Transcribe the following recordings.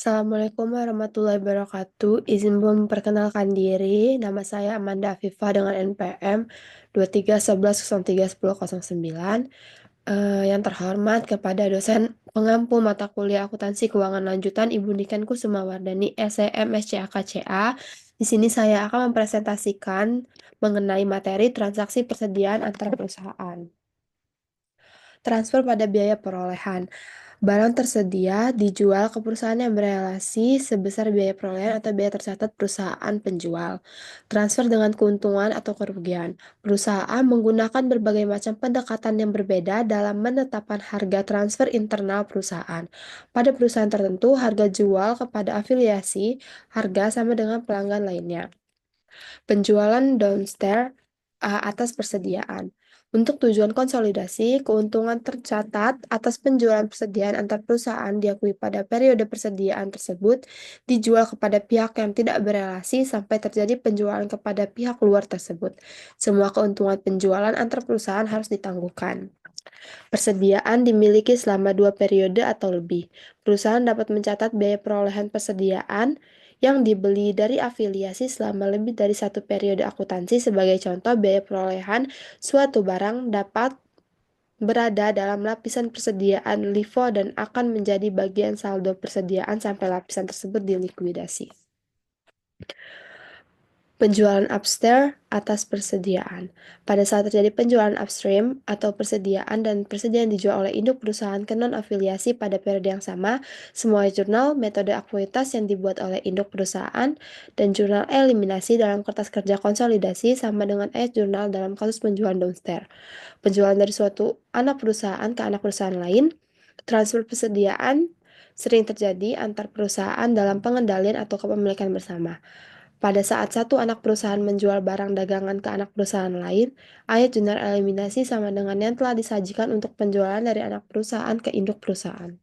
Assalamualaikum warahmatullahi wabarakatuh. Izin memperkenalkan diri, nama saya Amanda Afifah dengan NPM 2311031009. Yang terhormat kepada dosen pengampu mata kuliah akuntansi keuangan lanjutan Ibu Niken Kusumawardani SEM SCAKCA. Di sini saya akan mempresentasikan mengenai materi transaksi persediaan antar perusahaan. Transfer pada biaya perolehan. Barang tersedia dijual ke perusahaan yang berelasi sebesar biaya perolehan atau biaya tercatat perusahaan penjual. Transfer dengan keuntungan atau kerugian. Perusahaan menggunakan berbagai macam pendekatan yang berbeda dalam menetapkan harga transfer internal perusahaan. Pada perusahaan tertentu, harga jual kepada afiliasi harga sama dengan pelanggan lainnya. Penjualan downstairs atas persediaan. Untuk tujuan konsolidasi, keuntungan tercatat atas penjualan persediaan antar perusahaan diakui pada periode persediaan tersebut dijual kepada pihak yang tidak berelasi sampai terjadi penjualan kepada pihak luar tersebut. Semua keuntungan penjualan antar perusahaan harus ditangguhkan. Persediaan dimiliki selama 2 periode atau lebih. Perusahaan dapat mencatat biaya perolehan persediaan yang dibeli dari afiliasi selama lebih dari 1 periode akuntansi. Sebagai contoh, biaya perolehan suatu barang dapat berada dalam lapisan persediaan LIFO dan akan menjadi bagian saldo persediaan sampai lapisan tersebut dilikuidasi. Penjualan upstairs atas persediaan. Pada saat terjadi penjualan upstream atau persediaan dan persediaan dijual oleh induk perusahaan ke non-afiliasi pada periode yang sama, semua jurnal metode akuitas yang dibuat oleh induk perusahaan dan jurnal eliminasi dalam kertas kerja konsolidasi sama dengan ayat jurnal dalam kasus penjualan downstairs. Penjualan dari suatu anak perusahaan ke anak perusahaan lain, transfer persediaan sering terjadi antar perusahaan dalam pengendalian atau kepemilikan bersama. Pada saat satu anak perusahaan menjual barang dagangan ke anak perusahaan lain, ayat jurnal eliminasi sama dengan yang telah disajikan untuk penjualan dari anak perusahaan ke induk perusahaan.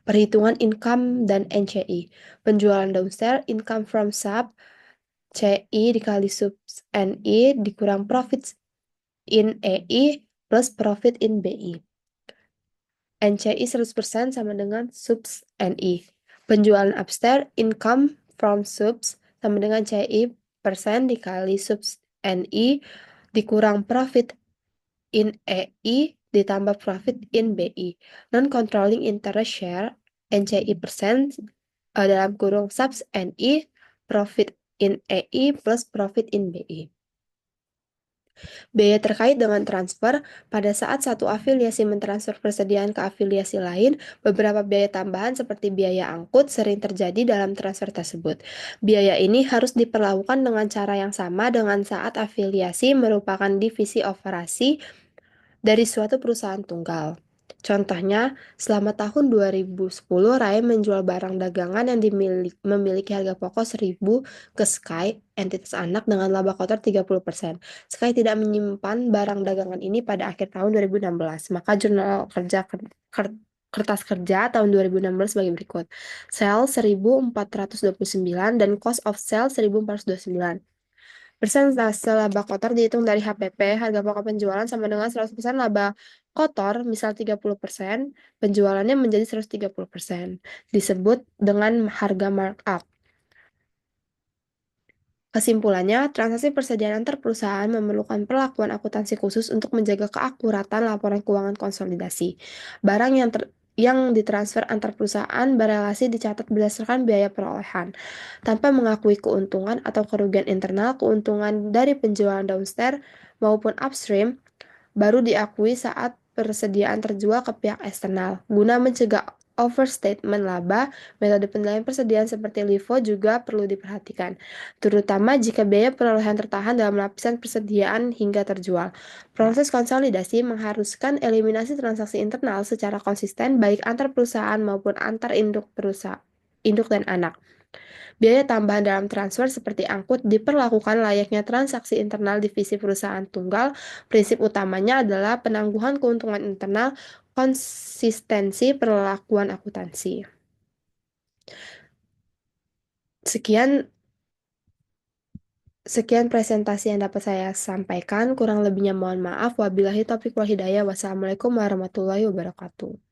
Perhitungan income dan NCI. Penjualan downstairs, income from sub, CI dikali sub NI dikurang profit in EI plus profit in BI. NCI 100% sama dengan subs NI. Penjualan upstairs, income from subs sama dengan CI persen dikali subs NI dikurang profit in EI ditambah profit in BI. Non-controlling interest share NCI persen dalam kurung subs NI profit in EI plus profit in BI. Biaya terkait dengan transfer, pada saat satu afiliasi mentransfer persediaan ke afiliasi lain, beberapa biaya tambahan seperti biaya angkut sering terjadi dalam transfer tersebut. Biaya ini harus diperlakukan dengan cara yang sama dengan saat afiliasi merupakan divisi operasi dari suatu perusahaan tunggal. Contohnya, selama tahun 2010, Rai menjual barang dagangan yang memiliki harga pokok 1.000 ke Sky, entitas anak dengan laba kotor 30%. Sky tidak menyimpan barang dagangan ini pada akhir tahun 2016, maka jurnal kertas kerja tahun 2016 sebagai berikut. Sale 1.429 dan cost of sale 1.429. Persentase laba kotor dihitung dari HPP, harga pokok penjualan sama dengan 100% laba kotor, misal 30%, penjualannya menjadi 130%. Disebut dengan harga markup. Kesimpulannya, transaksi persediaan antar perusahaan memerlukan perlakuan akuntansi khusus untuk menjaga keakuratan laporan keuangan konsolidasi. Barang yang ditransfer antar perusahaan berelasi dicatat berdasarkan biaya perolehan. Tanpa mengakui keuntungan atau kerugian internal, keuntungan dari penjualan downstairs maupun upstream baru diakui saat persediaan terjual ke pihak eksternal. Guna mencegah overstatement laba, metode penilaian persediaan seperti LIFO juga perlu diperhatikan, terutama jika biaya perolehan tertahan dalam lapisan persediaan hingga terjual. Proses konsolidasi mengharuskan eliminasi transaksi internal secara konsisten baik antar perusahaan maupun antar induk dan anak. Biaya tambahan dalam transfer seperti angkut diperlakukan layaknya transaksi internal divisi perusahaan tunggal. Prinsip utamanya adalah penangguhan keuntungan internal, konsistensi perlakuan akuntansi. Sekian presentasi yang dapat saya sampaikan. Kurang lebihnya mohon maaf. Wabillahi taufiq wal hidayah. Wassalamualaikum warahmatullahi wabarakatuh.